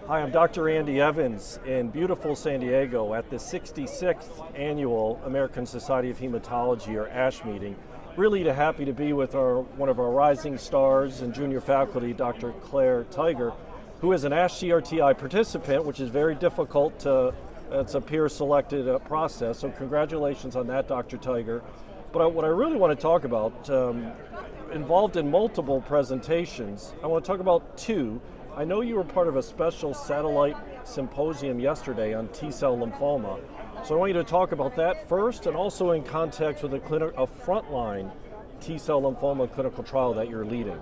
Hi, I'm Dr. Andy Evans in beautiful San Diego at the 66th Annual American Society of Hematology, or ASH meeting. Really happy to be with one of our rising stars and junior faculty, Dr. Claire Tiger, who is an ASH-CRTI participant, which is very difficult to, it's a peer-selected process, so congratulations on that, Dr. Tiger. But what I really want to talk about, involved in multiple presentations, I want to talk about two. I know you were part of a special satellite symposium yesterday on T-cell lymphoma. So I want you to talk about that first, and also in context with a frontline T-cell lymphoma clinical trial that you're leading.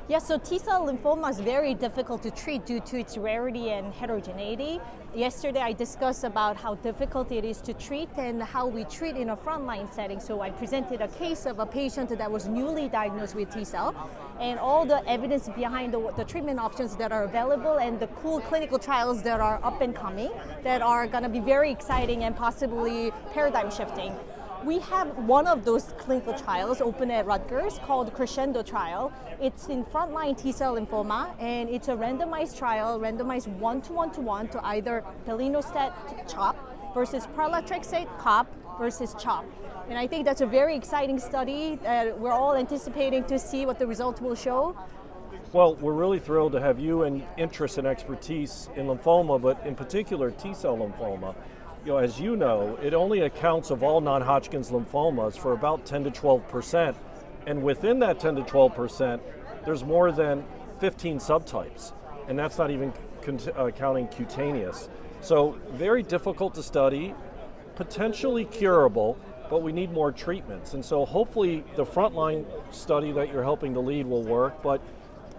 Yes, so T-cell lymphoma is very difficult to treat due to its rarity and heterogeneity. Yesterday I discussed about how difficult it is to treat and how we treat in a frontline setting. So I presented a case of a patient that was newly diagnosed with T-cell and all the evidence behind the treatment options that are available and the cool clinical trials that are up and coming that are going to be very exciting and possibly paradigm shifting. We have one of those clinical trials open at Rutgers called Crescendo trial. It's in frontline T-cell lymphoma, and it's a randomized trial, randomized 1:1 to either belinostat CHOP versus pralatrexate COP versus CHOP. And I think that's a very exciting study that we're all anticipating to see what the results will show. Well, we're really thrilled to have you and interest and expertise in lymphoma, but in particular T-cell lymphoma. As you know, it only accounts of all non-Hodgkin's lymphomas for about 10 to 12%. And within that 10 to 12%, there's more than 15 subtypes. And that's not even counting cutaneous. So very difficult to study, potentially curable, but we need more treatments. And so hopefully the frontline study that you're helping to lead will work. But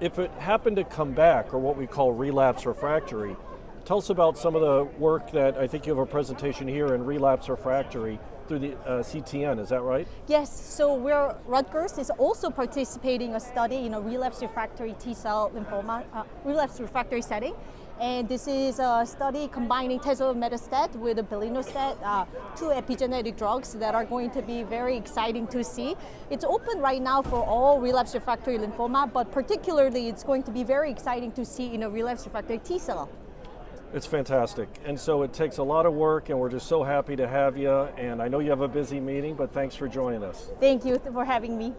if it happened to come back, or what we call relapse refractory, tell us about some of the work that I think you have a presentation here in relapse refractory through the CTN, is that right? Yes, so Rutgers is also participating in a study in a relapse refractory T-cell lymphoma, relapse refractory setting. And this is a study combining tezometostat with a belinostat, two epigenetic drugs that are going to be very exciting to see. It's open right now for all relapse refractory lymphoma, but particularly it's going to be very exciting to see in a relapse refractory T-cell. It's fantastic. And so it takes a lot of work, and we're just so happy to have you. And I know you have a busy meeting, but thanks for joining us. Thank you for having me.